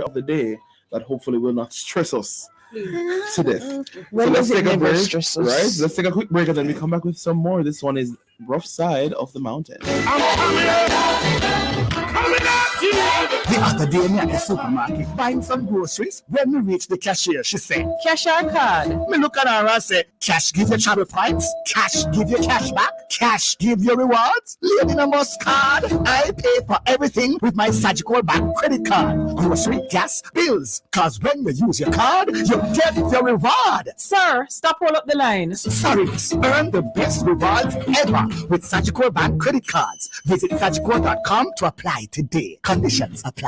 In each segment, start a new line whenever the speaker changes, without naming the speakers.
of the day that hopefully will not stress us to death. So
When
let's
does it
take a
never
break,
stress
right?
us?
Let's take a quick break and then we come back with some more. This one is Rough Side of the Mountain.
The other day, me at the supermarket buying some groceries. When we reached the cashier, she said,
Cash or card?
me look at her and say, cash give you travel points, cash give you cash back, cash give you rewards. Lady number card, I pay for everything with my Surgical Bank credit card. Grocery, gas, bills. Cause when you use your card, you get your reward.
Sir, stop all up the line.
Sorry, earn the best rewards ever with Surgical Bank credit cards. Visit surgical.com to apply today. Conditions apply.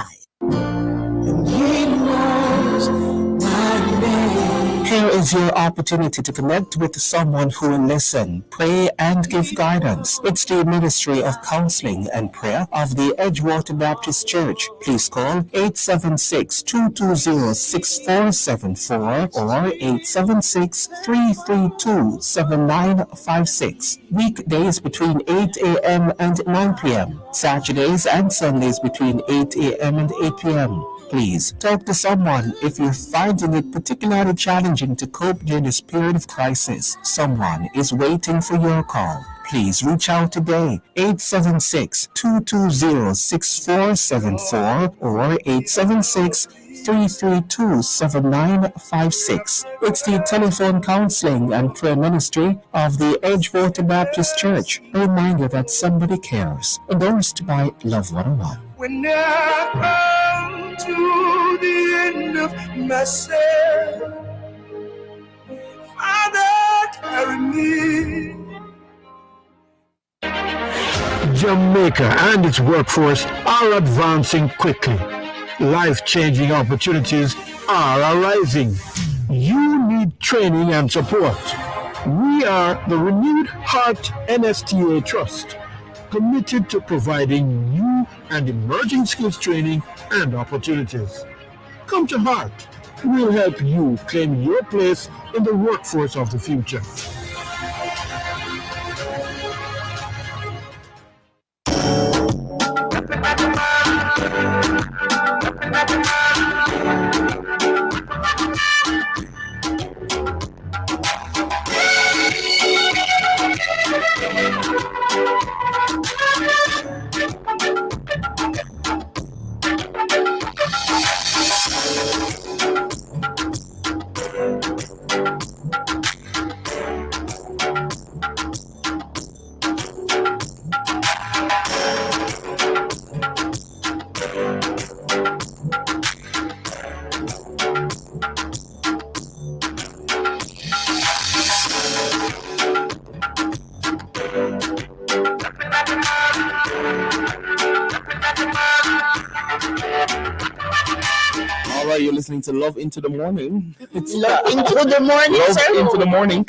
Here is your opportunity to connect with someone who will listen, pray, and give guidance. It's the Ministry of Counseling and Prayer of the Edgewater Baptist Church. Please call 876-220-6474 or 876-332-7956. Weekdays between 8 a.m. and 9 p.m. Saturdays and Sundays between 8 a.m. and 8 p.m. Please talk to someone if you're finding it particularly challenging to cope during this period of crisis. Someone is waiting for your call. Please reach out today, 876-220-6474 or 876-332-7956. It's the telephone counseling and prayer ministry of the Edgewater Baptist Church. A reminder that somebody cares. Endorsed by Love 101.
When I come to the end of myself, Father, carry me.
Jamaica and its workforce are advancing quickly. Life-changing opportunities are arising. You need training and support. We are the Renewed Heart NSTA Trust, committed to providing new and emerging skills training and opportunities. Come to Heart. We'll help you claim your place in the workforce of the future.
All right, you're listening to Love Into the Morning. It's
Love into the morning,
Love
sir.
Into the Morning.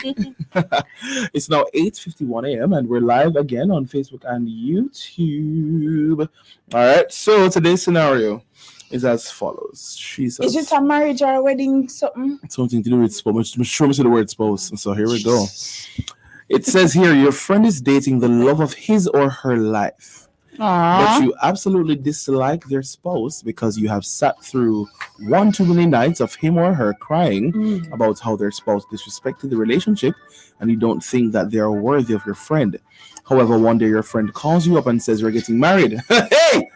It's now 8:51 a.m. and we're live again on Facebook and YouTube. All right, so today's scenario is as follows. Jesus.
Is it a marriage or a wedding something?
Something to do with spouse. Show me the word spouse. So here we go. It says here, your friend is dating the love of his or her life, but you absolutely dislike their spouse because you have sat through one too many nights of him or her crying about how their spouse disrespected the relationship, and you don't think that they are worthy of your friend. However, one day your friend calls you up and says, we're getting married. Hey!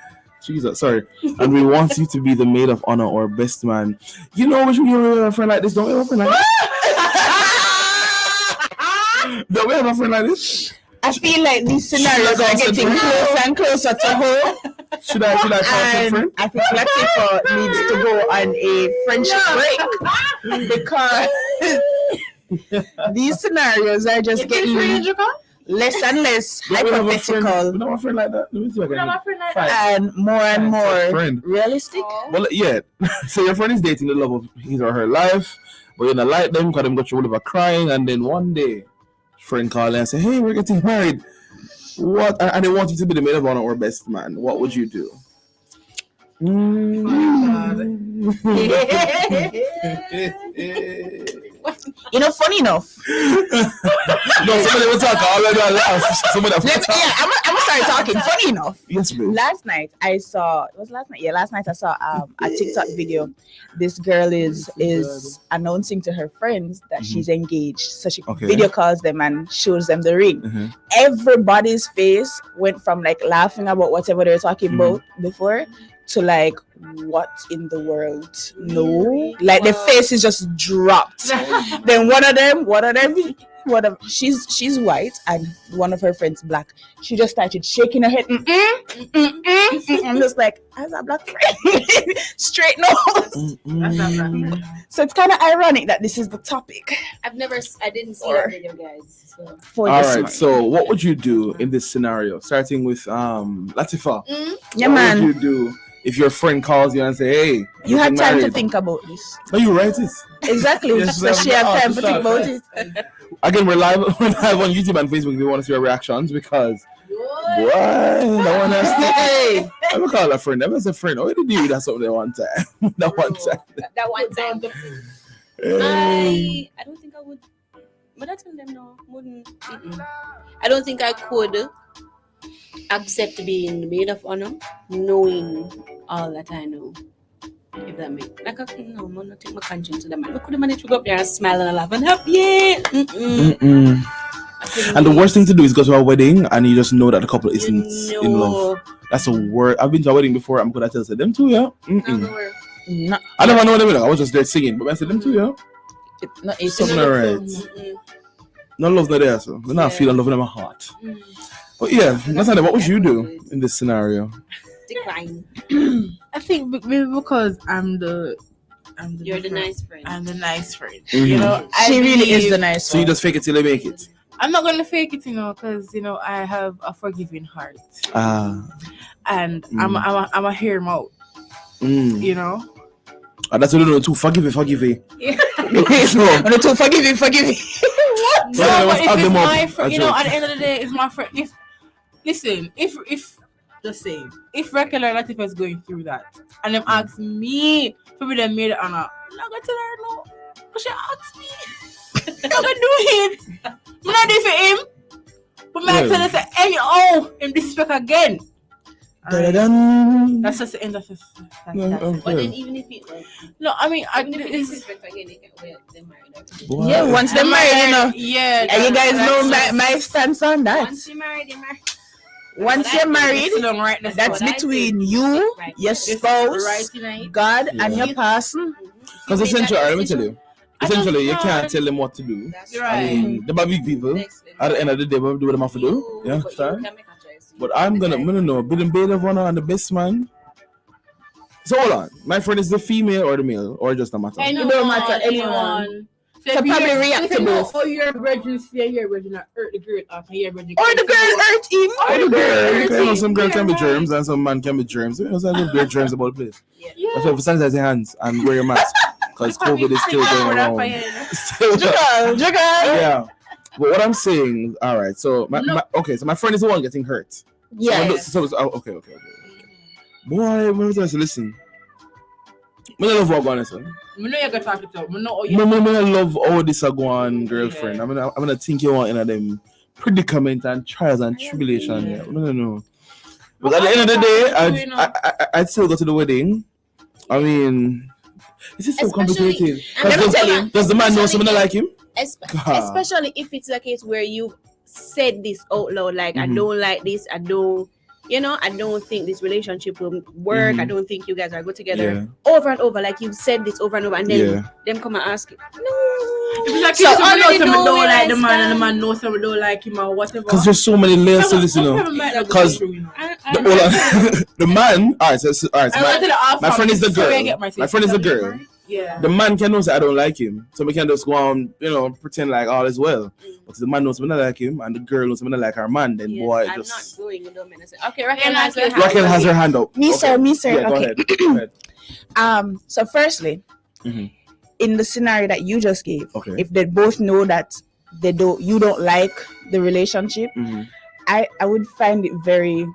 Jesus, sorry. And we want you to be the maid of honor or best man. You know, we should have a friend like this. Don't we have a friend like this? Don't we have a friend like this?
I feel like these scenarios are getting closer and closer to home.
Should I call a friend?
I think Latifah needs to go on a friendship break because these scenarios are just getting less and less hypothetical
We don't have a friend like that. Let me see if I can
and more
friend.
realistic.
Well, yeah. So your friend is dating the love of his or her life, but you don't like them because them got you all over crying, and then one day, friend call and say, "Hey, we're getting married." What? And they want you to be the maid of honor or best man. What would you do?
You know, funny enough.
No, somebody will talk all the way laugh. Somebody will talk.
I'm gonna start talking. Funny enough.
Yes, please.
Last night I saw. It was last night. Yeah, last night I saw a TikTok video. This girl is announcing to her friends that she's engaged. So she video calls them and shows them the ring. Everybody's face went from like laughing about whatever they were talking about before to like, what in the world? No, like the faces just dropped. Then one of them, she's white and one of her friends black. She just started shaking her head. I'm just like, as a black friend, straight nose. So it's kind of ironic that this is the topic.
I didn't see that video, guys.
All right. So what would you do in this scenario? Starting with Latifa.
Yeah,
what
man.
would you do if your friend calls you and say, "Hey,
you had time to think about this"?
No, you write it.
Exactly.
Yes,
so she had time to think about it.
Again, we're live on YouTube and Facebook if you want to see our reactions because boy, no one else. Hey, I will call a friend. I was a friend. Oh, did you do something that one time?
That one time.
Hey.
I don't think I would. But I tell them no, wouldn't. I don't think I could accept being the maid of honor, knowing all that I know. If that makes like no, I'm not take my conscience to the man. I could manage to go up there and smile and laugh and happy. Yeah.
And the worst thing to do is go to a wedding and you just know that the couple isn't in love. That's the worst. I've been to a wedding before. I'm gonna tell them too, yeah.
No,
I never know them. I was just there singing, but I said them too, yeah.
It's
something alright. No love not there, so we're not feeling love in my heart. But yeah, Nathaniel, what would you do in this scenario?
Decline.
I think maybe because
You're the nice friend.
I'm the nice friend.
You know, she really is the nice.
So you just fake it till they make it.
I'm not gonna fake it, because I have a forgiving heart. And I'm a hear him out.
And that's what you know, too forgive it.
Yeah. No, too forgive it. What?
No, but if it's my friend, at the end of the day, it's my friend. If just say, if regular Latifah is going through that, and them ask me to be the maid of honor, I'm not gonna tell her no. But she asked me, I'm gonna do it. I'm not do it for him. But my tell her say, him disrespect again. That's just the end of it.
But then even if it
disrespect
again, they can't wait. They're married.
Yeah, once they're married,
Yeah.
And you guys know my stance on that.
Once you're married, you're married.
Once you're married, that's between you, your spouse, God, and your person.
Because essentially, let me tell you. Essentially, you can't tell them what to do. I mean, the big people, at the end of the day, what do them have to do? Yeah, understand? But I'm gonna know, be the maid of honor and the best man. So hold on, my friend is the female or the male, or just a matter?
It don't matter, anyone. So probably react to both.
Oh, you're a virgin, you're a virgin, hurt the girl off, and you're a virgin.
Or the girl hurt him.
Or the girl. Some girl can be germs and some man can be germs. So there's germs about the place. That's why if you sanitize your hands and wear your mask, because COVID is still going around.
Jucal.
Yeah. But what I'm saying, all right. So so my friend is the one getting hurt.
Yeah.
Okay. Boy, listen. I love what going on, son.
I know you're gonna talk it up.
I love all this going, girlfriend. I'm gonna think you want in them predicament and trials and tribulation. Yeah. I don't know. But at the end of the day, I'd still go to the wedding. I mean, this is so complicated. Does the man know someone that like him?
Especially if it's a case where you said this out loud, like I don't like this, I don't think this relationship will work. I don't think you guys are good together. Over and over, like you've said this over and over, and then them come and ask you. No.
It's like so I know someone don't like the man, and the man knows someone don't like him or whatever.
Because there's so many layers to this, Because the man, all right. My friend is the girl. My friend is the girl.
Yeah.
The man can know say I don't like him, so we can just go on, pretend like all is well. But the man knows someone that like him, and the girl knows someone that like her man. Then boy,
I'm
just.
not going. Okay, Raquel
has her hand up.
Me, sir.
Yeah,
okay.
Go ahead.
So firstly, in the scenario that you just gave, if they both know that you don't like the relationship, I would find it very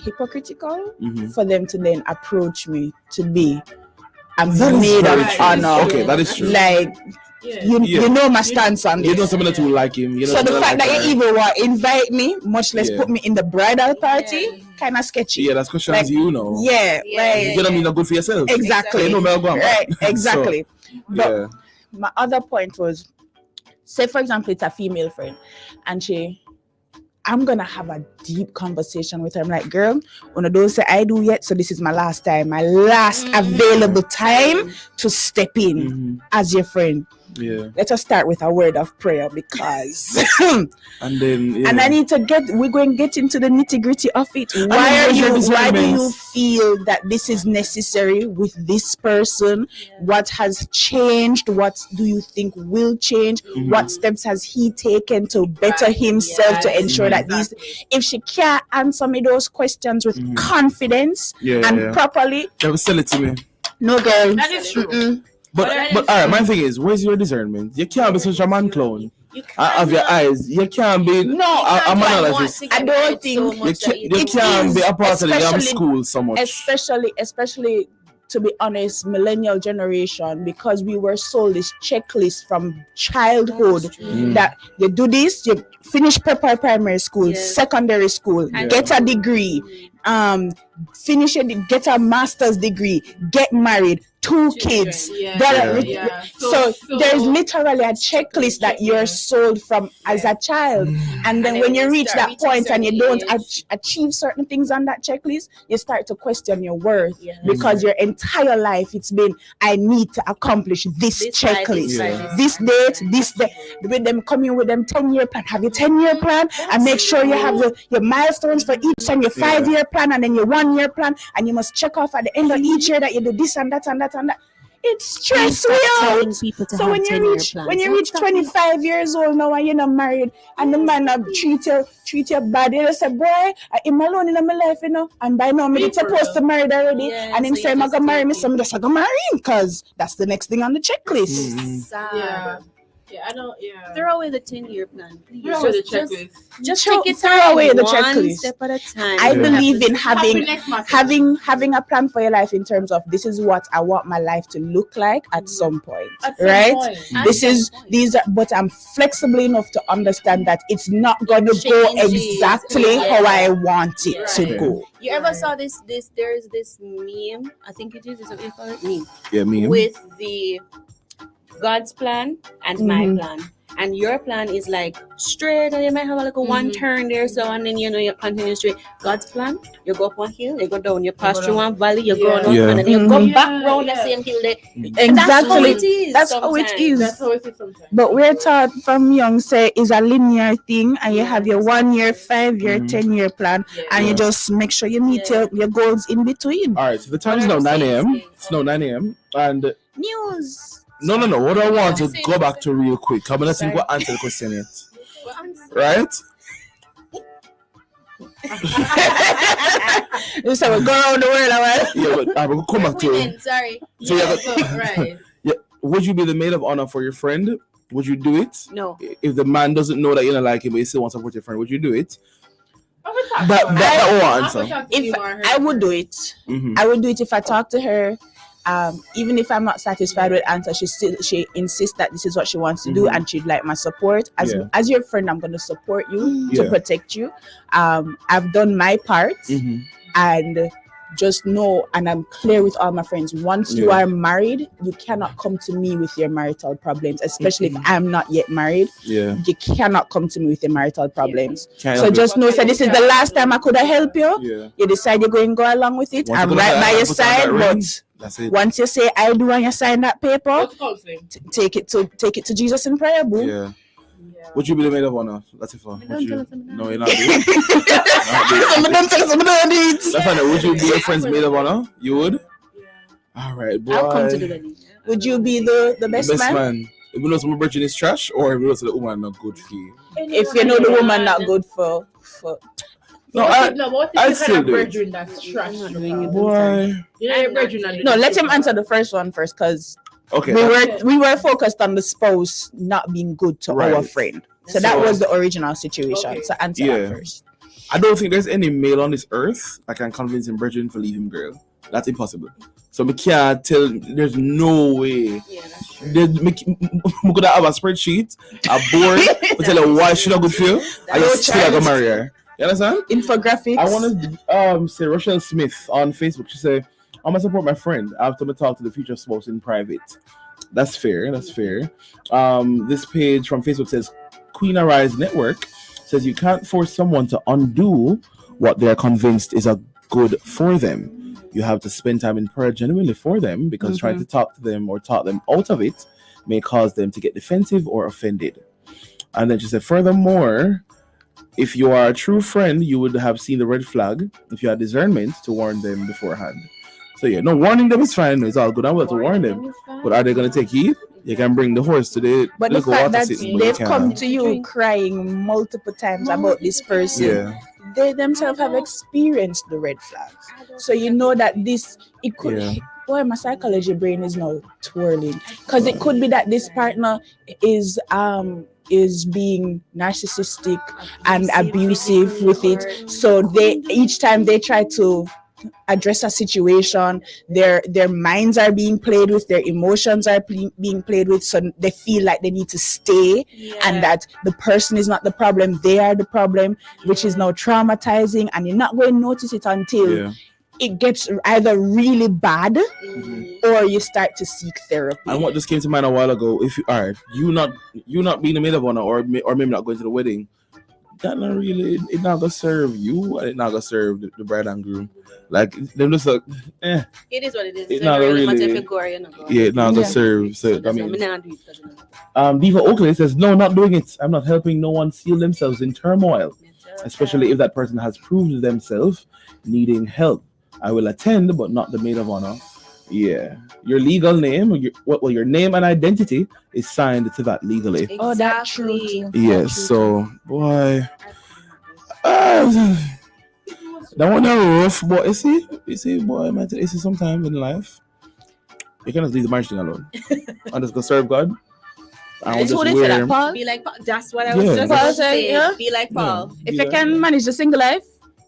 hypocritical for them to then approach me to be a maid of honor.
Okay, that is true.
Like, you know my stance on this.
You know someone that will like him. You know
So the fact
like
that you even want invite me, much less put me in the bridal party, kind of sketchy.
Yeah, that's questions like, you know.
Yeah,
you don't mean not good for yourself.
Exactly.
You know,
right, exactly.
So,
but my other point was, say for example, it's a female friend, and I'm gonna have a deep conversation with her. I'm like, girl, one of those say I do yet, so this is my last time, my last available time to step in as your friend.
Yeah.
Let us start with a word of prayer because
and then
and I need to we're going to get into the nitty-gritty of it. Why do you feel that this is necessary with this person? What has changed? What do you think will change? What steps has he taken to better himself to ensure that these, if she can't answer me those questions with confidence and properly,
sell it to me.
No, girl,
that is true.
But all right, my thing is, where's your discernment? You can't be such a man clone. Of your eyes, you can't be a monologist.
I don't think
you can't be a part of the damn school so much.
Especially to be honest, millennial generation, because we were sold this checklist from childhood that you do this, you finish primary school, secondary school, get a degree, finish it, get a master's degree, get married, 2 kids. So there's literally a checklist that you're sold from as a child, and then when you reach that point and you don't achieve certain things on that checklist, you start to question your worth because your entire life it's been, I need to accomplish this checklist, this date, this day. With them coming with them 10-year plan, have your 10-year plan and make sure you have your milestones for each time, your 5-year plan and then your 1-year plan, and you must check off at the end of each year that you do this and that and that and that. It stresses me out. So when you reach 25 years old now and you're not married and the man treat you bad, you just say, boy, I'm alone in my life, you know, and by now I'm supposed to marry already, and him say I'm gonna marry me, so I'm just gonna marry him because that's the next thing on the checklist.
I don't.
Throw away the 10-year plan, please.
Just
take it
throw away the
one
checklist.
step at a time.
I believe in having a plan for your life in terms of this is what I want my life to look like at some point, right? But I'm flexible enough to understand that it's not going to go exactly how I want it to go.
You ever saw this? There is this meme. I think it is. What you call it? Meme.
Yeah, meme.
With the God's plan and my plan, and your plan is like straight, and you might have like a one turn there, so and then you continue straight. God's plan, you go up one hill, you go down, you pass through one valley, you go down, and then you come back round the same hill there.
Exactly, that's how it is.
That's how it is sometimes.
But we're taught from young, say, it's a linear thing, and you have your 1-year, 5-year, 10-year plan, and you just make sure you meet your goals in between.
All right, so the time is now 9 a.m. It's now 9 a.m. and
news.
No. What I want to go back to real quick. Come on, let's go answer the question yet. Right?
You said we'll go around the world,
yeah, but we'll come back to
it. Sorry.
So right. Yeah. Would you be the maid of honor for your friend? Would you do it?
No.
If the man doesn't know that you don't like him, but he still wants to support your friend, would you do it? That won't answer.
If I would do it, I would do it if I talk to her. Even if I'm not satisfied with answer, she insists that this is what she wants to do and she'd like my support. As your friend, I'm going to support you to protect you. I've done my part and just know, and I'm clear with all my friends, once you are married, you cannot come to me with your marital problems, especially if I'm not yet married. You cannot come to me with your marital problems. So just know, this is the last time I could have helped you. You decide you're going to go along with it. I'm right by your side, but once you say I do and you sign that paper, take it to Jesus in prayer, boo.
Would you be the maid of honor? That's it for. No, you're not. That's fine. Would you be your friend's maid of honor? You would. All right, boy.
I'll come to the wedding. Would you be the best man?
If you know some virgin is trash, or if you know the woman not good for you.
If you know the woman not good for.
No, I'd still do it. That's trash.
Boy.
No, let him answer the first one first, because we were focused on the spouse not being good to our friend. So that was the original situation. Okay. So answer that first.
I don't think there's any male on this earth that can convince him virgin to leave him, girl. That's impossible. So we can't tell. There's no way. could have a spreadsheet, a board, to tell her why she's not good for you. I just still gonna marry her. You understand?
Infographics.
I want to say Rochelle Smith on Facebook. She said, "I'm gonna support my friend after I talk to the future spouse in private." That's fair. That's fair. This page from Facebook says, Queen Arise Network says you can't force someone to undo what they're convinced is a good for them. You have to spend time in prayer genuinely for them, because trying to talk to them or talk them out of it may cause them to get defensive or offended. And then she said, furthermore, if you are a true friend, you would have seen the red flag if you had discernment to warn them beforehand. So yeah, no, warning them is fine. It's all good. I'm about to warn them. But are they going to take heed? You can bring the horse to the
But the
local
fact
water
that
system, but
they've
you
come
can't.
to you crying multiple times about this person,
Yeah.
they themselves have experienced the red flags. So you know that it could.
Yeah.
Boy, my psychology brain is now twirling, because it could be that this partner is being narcissistic and abusive with it. So they each time they try to address a situation, their minds are being played with, their emotions are being played with, so they feel like they need to stay, and that the person is not the problem, they are the problem, which is now traumatizing, and you're not going to notice it until it gets either really bad or you start to seek therapy.
And what just came to mind a while ago, if you not being the maid of honor, or maybe not going to the wedding, that not really, it not gonna serve you, and it not gonna serve the bride and groom. Like them just like,
It is what it is.
It not really matter if
you go or you not go.
yeah, it not gonna serve. So I
Me
mean,
not do it because you know.
Diva Oakley says, no, not doing it. I'm not helping no one seal themselves in turmoil, especially if that person has proved themselves needing help. I will attend, but not the maid of honor. Yeah, your legal name, your name and identity is signed to that legally.
Exactly.
Oh, that's true.
Yes, so boy, that one rough, but you see, boy, man, you see, sometimes in life you cannot leave the marriage thing alone. And just go serve God. And just wear.
Be like Paul. That's what I was just about to say. Yeah. Be like Paul.
If you can manage the single life,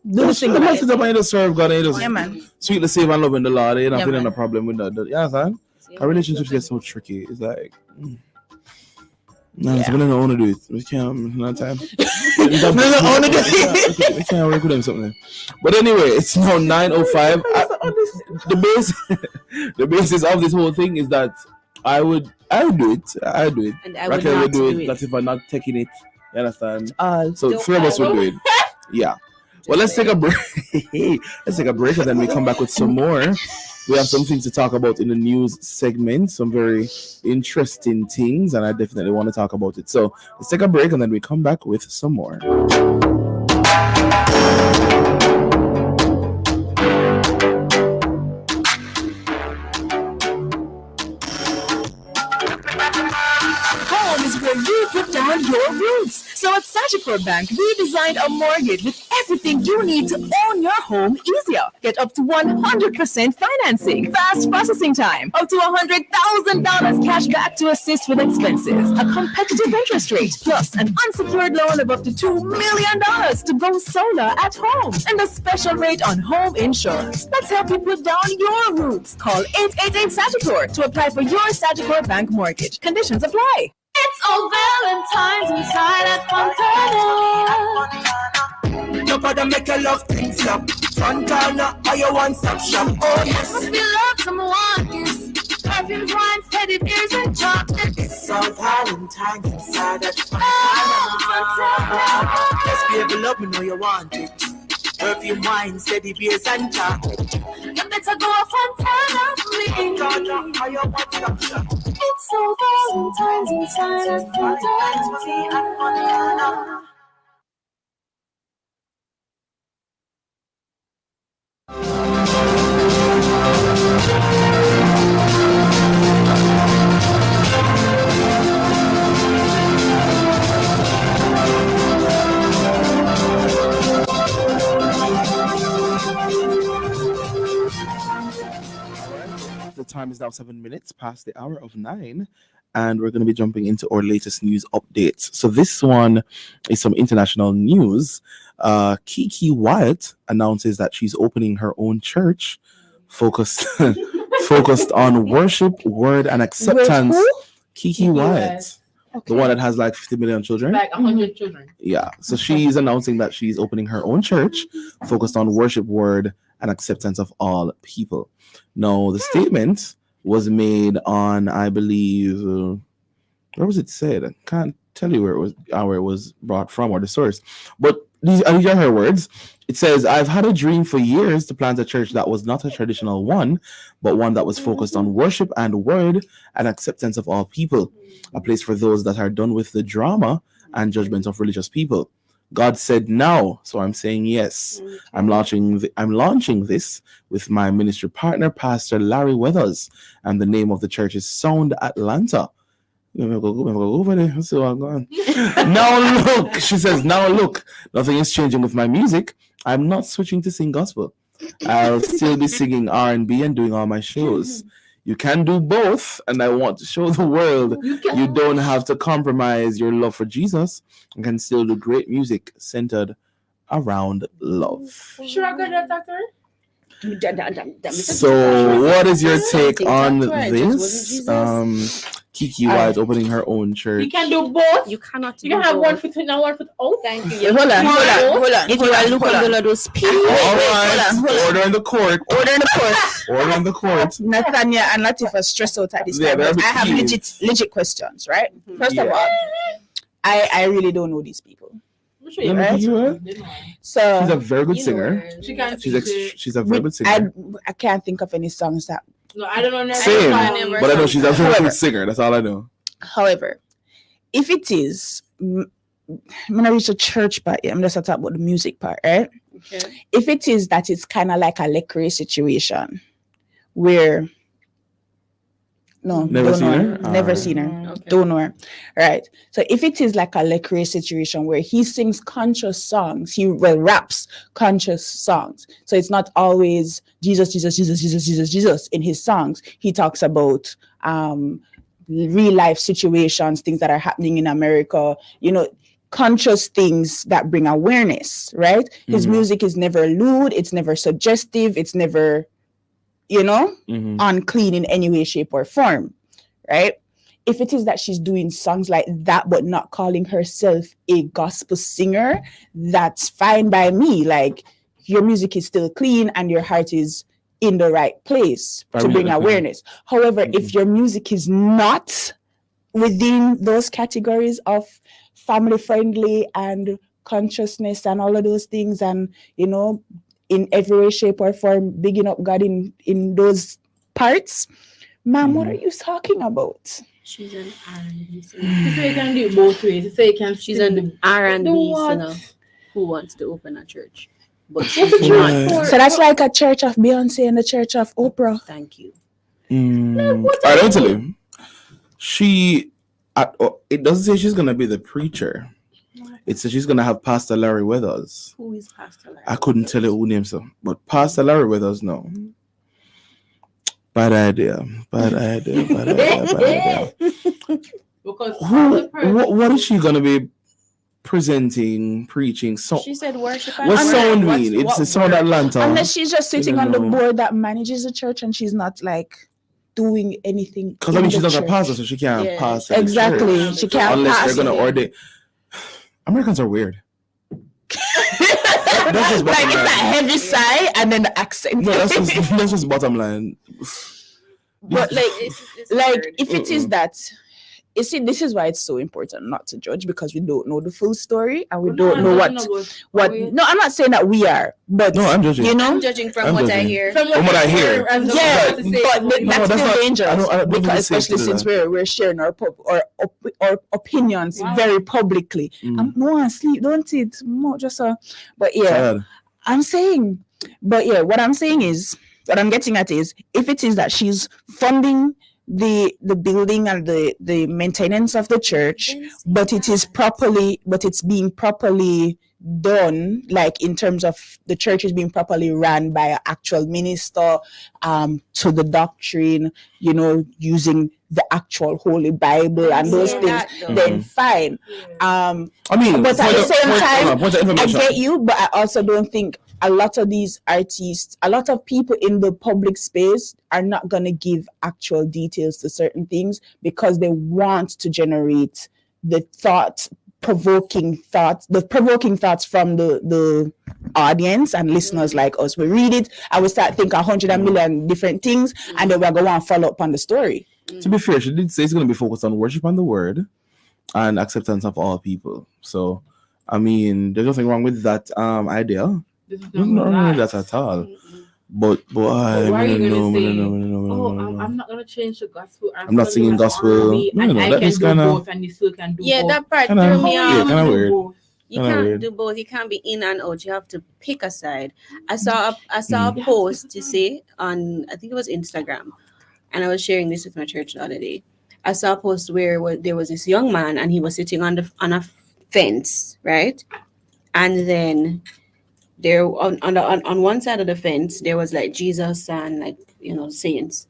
do the single life.
Just serve God and just
man.
sweetly save and love in the Lord. You're not feeling
man.
a problem with that. You understand? Our relationships get so tricky. It's like, no, someone don't want to do it. We can't. Not time. We can't work with them something. But anyway, it's now 9:05. The basis of this whole thing is that I would do it.
And I
Raquel
would
do it. That's if I'm not taking it. You understand? So
Don't
three of us would do it. Yeah. Well, let's take a break. Let's take a break, and then we come back with some more. We have some things to talk about in the news segment, some very interesting things, and I definitely want to talk about it. So let's take a break, and then we come back with some more.
Home is where you put down your roots. So at Sagicor Bank, we designed a mortgage with everything you need to own your home easier. Get up to 100% financing, fast processing time, up to $100,000 cash back to assist with expenses, a competitive interest rate, plus an unsecured loan of up to $2 million to go solar at home, and a special rate on home insurance. Let's help you put down your roots. Call 888-SAGICOR to apply for your Sagicor Bank mortgage. Conditions apply.
It's all Valentine's inside at Fontana.
You gotta make your love things up. Fontana, are your one-stop shop? Oh yes.
If you love someone, kiss perfumes, wines, teddy bears, and chocolates.
It's all Valentine's inside at
Fontana.
Yes, baby, love me, know you want it. Perfume, wine, steady beers, and chocolate.
You better go Fontana, please.
Fontana, are your one-stop shop?
It's all Valentine's inside at Fontana.
The time is now 7 minutes past the hour of 9, and we're going to be jumping into our latest news updates. So this one is some international news. Kiki Wyatt announces that she's opening her own church focused on worship, word, and acceptance Kiki Wyatt. The one that has like 50 million children.
Like 100 children.
Yeah. So she's announcing that she's opening her own church focused on worship, word, and acceptance of all people. Now, the statement was made on, I believe, where was it said? I can't tell you where it was brought from or the source. But these are her words. It says, I've had a dream for years to plant a church that was not a traditional one, but one that was focused on worship and word and acceptance of all people. A place for those that are done with the drama and judgment of religious people. God said now, so I'm saying yes. I'm launching this with my ministry partner, Pastor Larry Weathers, and the name of the church is Sound Atlanta. Now look, she says, now look, nothing is changing with my music. I'm not switching to sing gospel. I'll still be singing R&B and doing all my shows. You can do both, and I want to show the world you don't have to compromise your love for Jesus and can still do great music centered around love.
Sure, I got that, Doctor?
So, what is your take on this? Kiki Wyatt opening her own church.
You can do both.
You cannot.
You can have one foot in and one foot out.
Thank you.
Hold on.
If you are looking at those people,
All right. Order in the court.
Order in the court. Nathania and Latifa stress out at this time. I have legit questions, right? First of all, I really don't know these people.
Right?
So
she's a very good singer. She's a very good singer.
I can't think of any songs that.
No, I don't know.
Same, but I know she's a very good singer. That's all I know.
However, if it is, I'm gonna reach a church part. I'm just talking about the music part, right?
Okay.
If it is that, it's kind of like a Lecrae situation, where never seen her.
Okay.
Don't know her. Right. So if it is like a Lecrae situation where he sings conscious songs, he raps conscious songs. So it's not always Jesus in his songs. He talks about real life situations, things that are happening in America, conscious things that bring awareness, right? His music is never lewd, it's never suggestive, it's never unclean in any way, shape, or form, right? If it is that she's doing songs like that, but not calling herself a gospel singer, that's fine by me. Like, your music is still clean and your heart is in the right place to bring awareness. However, if your music is not within those categories of family friendly and consciousness and all of those things, and, in every way, shape, or form, bigging up God in those parts, ma'am, what are you talking about?
She's an R&B singer.
You say you can do it both ways.
She's an R&B singer who wants to open a church. But
So that's like a church of Beyonce and the church of Oprah.
Thank you.
I don't tell you. It doesn't say she's gonna be the preacher. It says she's gonna have Pastor Larry Weathers.
Who is Pastor Larry?
I couldn't tell you who names him, but Pastor Larry Weathers, no. Bad idea.
Because
what is she gonna be presenting, preaching? So
she said worship.
What sound mean? It's Sound Atlanta.
Unless she's just sitting on the board that manages the church and she's not like doing anything.
Because she's not a pastor, so she can't pass.
Exactly, she can't
unless
pass.
They're gonna ordain. Americans are weird. That's just
like it's a heavy sigh and then the accent.
No, that's just bottom line.
But if it is that, you see, this is why it's so important not to judge, because we don't know the full story and we don't know what. No, I'm not saying that we are, but
no, I'm judging.
I'm judging from what I hear.
From what I hear.
Yeah, but that's still dangerous, because especially since we're sharing our opinions very publicly. No one sleep, don't it? No, just but yeah, I'm saying. But yeah, what I'm saying is, what I'm getting at is, if it is that she's funding the building and the maintenance of the church, but it's being properly done, like in terms of the church is being properly run by an actual minister, to the doctrine, using the actual Holy Bible and those things, then fine. But at the same time, I get you, but I also don't think a lot of these artists, a lot of people in the public space are not going to give actual details to certain things because they want to generate the provoking thoughts from the audience and listeners like us. We read it and we start thinking 100 million different things, and then we're going to follow up on the story.
To be fair, she did say it's going to be focused on worship and the word and acceptance of all people. So, I mean, there's nothing wrong with that idea. There's nothing wrong with that at all. But why are you going to say,
I'm not going to change the gospel.
I'm not singing gospel.
That is kind of... And you still can do both.
That part threw me off.
Kind of weird.
You can't do both. You can't be in and out. You have to pick a side. I saw a post to say on, I think it was Instagram, and I was sharing this with my church the other day. I saw a post where there was this young man and he was sitting on a fence, right? And then there on one side of the fence there was like Jesus and like saints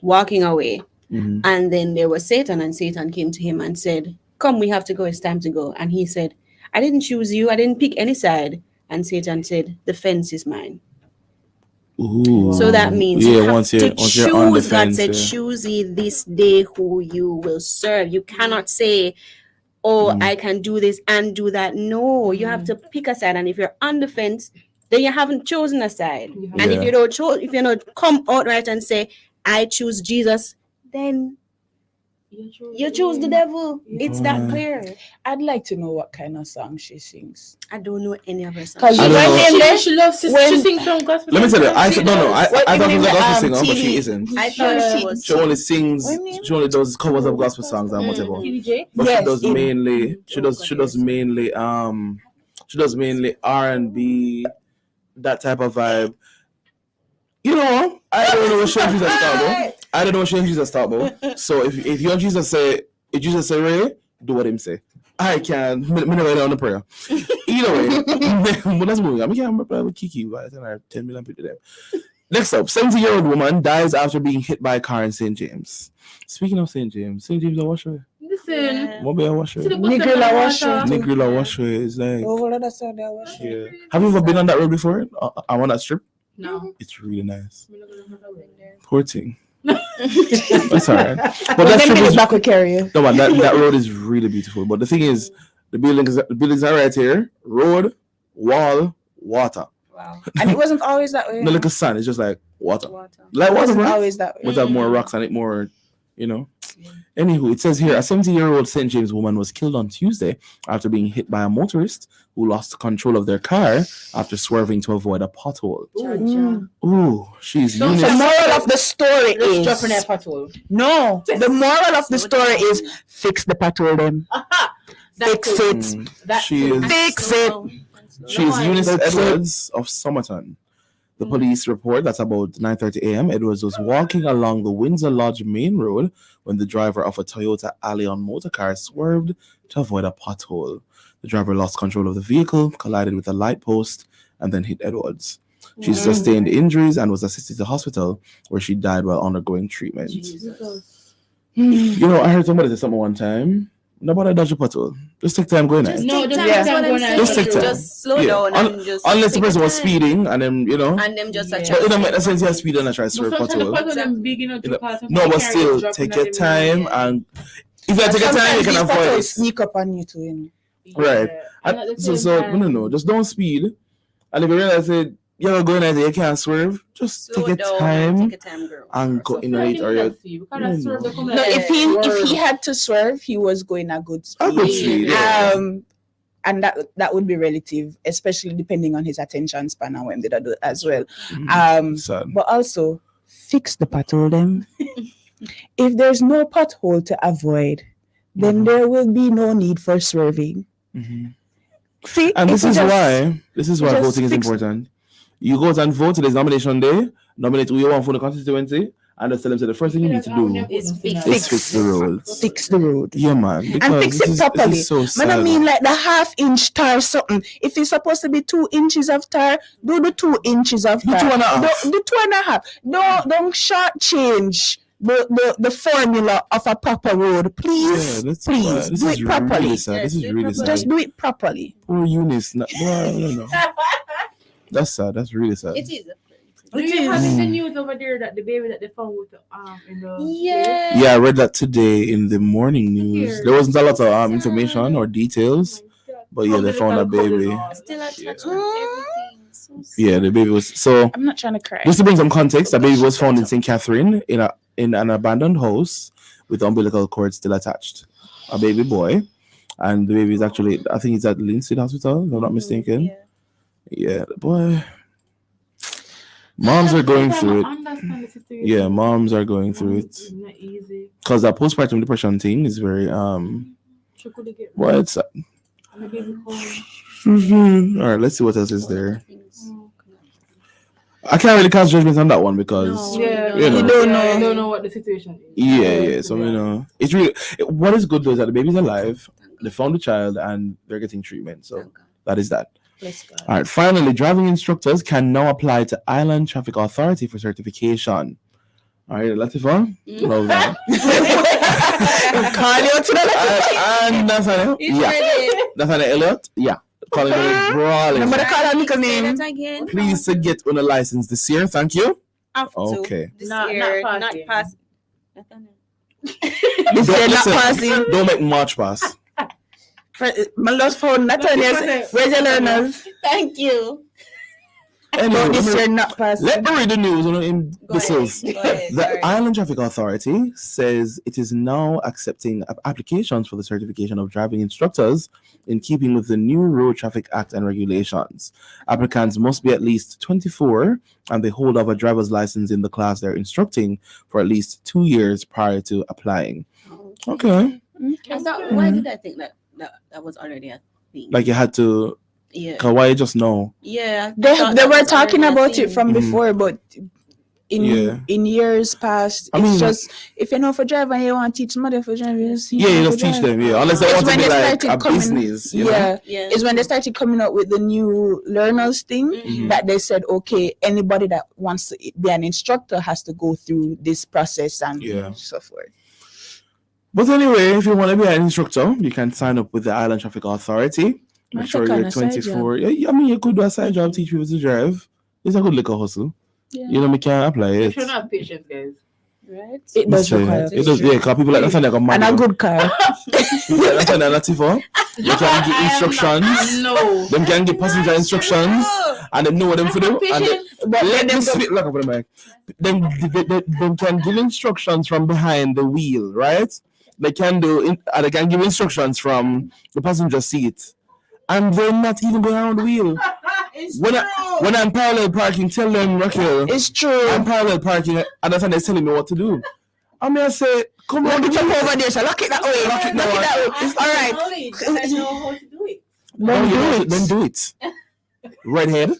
walking away, and then there was Satan, and Satan came to him and said, "Come, we have to go. It's time to go." And he said, "I didn't choose you. I didn't pick any side." And Satan said, "The fence is mine."
Ooh.
So that means you have to choose. God said,
yeah.
"Choose ye this day who you will serve." You cannot say, "Oh, I can do this and do that." No, you have to pick a side. And if you're on the fence, then you haven't chosen a side. And if you don't come outright and say, "I choose Jesus," then you choose the devil. It's that clear.
I'd like to know what kind of song she sings.
I don't know any of her songs.
Because
she loves to sing some gospel.
Let me tell you, I thought she was a gospel singer, but she isn't.
I thought she was.
She only sings. She only does covers of gospel songs and whatever. But she does mainly. She does mainly. She does mainly R&B, that type of vibe. You know, I don't know what Shane Jesus talk about. I don't know what Shane Jesus talk about. So if you and Jesus say, Ray, do what him say. I can. Me never down the prayer. Either way, but let's move on. We can't reply with Kiki. But I have 10 million people there. Next up, 70-year-old woman dies after being hit by a car in St. James. Speaking of St. James a washer.
Listen.
What be a washer?
Nigrilla washer.
Nigrilla washer is like.
Oh, that's how they washer.
Yeah. Have you ever been on that road before? I want that strip.
No.
It's really nice. Poor thing. That's alright. But that strip is
back with carrier.
No, man, that road is really beautiful. But the thing is, the buildings are right here. Road, wall, water.
Wow. And it wasn't always that way.
No, like a sun. It's just like water.
Like water. It wasn't always that way.
But have more rocks and it more, Anywho, it says here, a 70-year-old St. James woman was killed on Tuesday after being hit by a motorist who lost control of their car after swerving to avoid a pothole. Ooh, she's
The moral of the story is
dropping a pothole.
No, the moral of the story is fix the pothole them. Fix it. Fix it.
She is Eunice Edwards of Somerton. The police report that about 9:30 a.m. Edwards was walking along the Windsor Lodge main road when the driver of a Toyota Allion motorcar swerved to avoid a pothole. The driver lost control of the vehicle, collided with a light post, and then hit Edwards. She sustained injuries and was assisted to the hospital, where she died while undergoing treatment. I heard somebody say something one time. Nobody dodge a pothole. Just take time going at it. Just take time.
Just slow down and just.
Unless the person was speeding and then,
And them just
But it don't make sense you speed and I try to swerve pothole. No, but still, take your time, and if you take your time, you can avoid it.
Sneak up on you too,
Right. No. Just don't speed. And if you realize that you're going at it, you can't swerve, just take your time
girl.
and go in it. Or
No, if he had to swerve, he was going at good speed. And that would be relative, especially depending on his attention span and when they do it as well. But also fix the pothole them. If there's no pothole to avoid, then there will be no need for swerving. See,
and this is why voting is important. You go and vote. Today's nomination day. Nominate who you want for the constituency, and just tell them the first thing you need to do is fix the roads.
Fix the road.
Yeah, man.
And fix it properly.
So
Man, I mean, like the half-inch tar something. If it's supposed to be 2 inches of tar, do the 2 inches of tar. The 2.5. Don't shortchange the formula of a proper road, please. Please do it properly.
This is really sad.
Just do it properly.
Poor Eunice. No. That's sad. That's really sad.
It is.
Do you have the news over there that the baby that they found with the in the
Yeah, I read that today in the morning news. There wasn't a lot of information or details, but yeah, they found a baby.
Still attached to everything. So
Yeah, the baby was so.
I'm not trying to cry.
Just to bring some context, the baby was found in St. Catherine in an abandoned house with the umbilical cord still attached. A baby boy, and the baby is actually, I think it's at Linstead Hospital, if I'm not mistaken. Yeah, boy. Moms are going through it. Yeah, moms are going through it.
It's not easy.
Because that postpartum depression thing is very well, it's all right, let's see what else is there. I can't really cast judgment on that one because
You
don't
know what the situation is.
yeah. So it's really what is good though is that the baby's alive, they found the child and they're getting treatment. So that is that. All right, finally, driving instructors can now apply to Island Traffic Authority for certification. All right, Latifa. Love that. And Nathaniel. Yeah. Nathaniel Elliott. Yeah. Calling it brawling.
Remember the call Nico's name?
again.
Please to get on a license this year. Thank you. Okay.
This
Not
year,
passing.
not passing.
This year not
Listen,
passing.
Don't make March pass.
My lost phone, Nathaniel. Where's your learners?
Thank you.
Anyway,
This year not passing.
let me read the news in
Go
whistles.
ahead. Go ahead.
The
Sorry.
Island Traffic Authority says it is now accepting applications for the certification of driving instructors in keeping with the new Road Traffic Act and regulations. Applicants must be at least 24 and they hold of a driver's license in the class they're instructing for at least 2 years prior to applying. Okay.
Why did I think that was already a thing?
Like you had to,
Yeah.
cause why you just know?
Yeah.
They were talking about it from before, but
Yeah.
in years past,
I
it's
mean-
just if you know for drive and you want to teach somebody for drive, you just
Yeah, you just teach them, yeah. Unless they
It's
want to
when
be
they
like
started
a
coming-
business, you know?
Yeah,
Yeah.
it's when they started coming up with the new learners thing that they said, okay, anybody that wants to be an instructor has to go through this process and
Yeah.
so forth.
But anyway, if you want to be an instructor, you can sign up with the Island Traffic Authority. Make
That's
sure
a
you're
kinda side
24. Yeah, I mean, you could do a side job, teach people to drive. It's a good little hustle.
Yeah.
You know, we can apply
You
it.
should have patience, guys.
Right?
It does
Listen,
require
it does, yeah, because people like Nathaniel got
and a
money.
good car.
People like Nathaniel Latifa, you can give instructions.
No.
Them can give passenger instructions, and they know what them to do. And let them sit. Look up the mic. Them can give instructions from behind the wheel, right? They can they can give instructions from the passenger seat, and they're not even going around the wheel. When I'm parallel parking, tell them, Raquel,
It's true.
I'm parallel parking, and that's when they're telling me what to do. I mean, I say, come on,
Lock it up over there, so lock it that way.
Lock it
Lock it that way. All right.
I know how to do it.
Then do it. Redhead.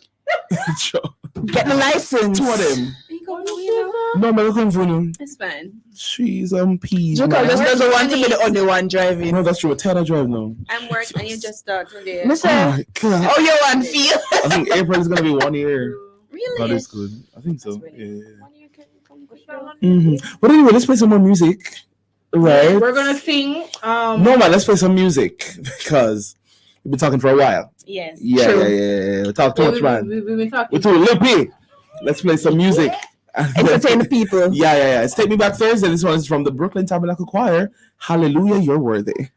Sure.
Get the license.
Two of them.
You come for you know?
No, man, come for you.
It's fine.
She's peas.
Jucal
man.
just doesn't want to be the only one driving.
No, that's true. Tell her drive now.
I'm working and you just start today.
Oh
Listen,
my God.
how you want feel?
I think April is gonna be 1 year.
Really?
That is good. I think so.
That's
Yeah.
really When you can come go.
But anyway, let's play some more music. Right?
We're gonna sing.
No, man, let's play some music because we've been talking for a while.
Yes.
Yeah. We talk too much, man.
We've been talking.
We're too lippy. Let's play some music.
Entertain the people.
Yeah. It's Take Me Back Thursday. This one is from the Brooklyn Tabernacle Choir. Hallelujah, you're worthy.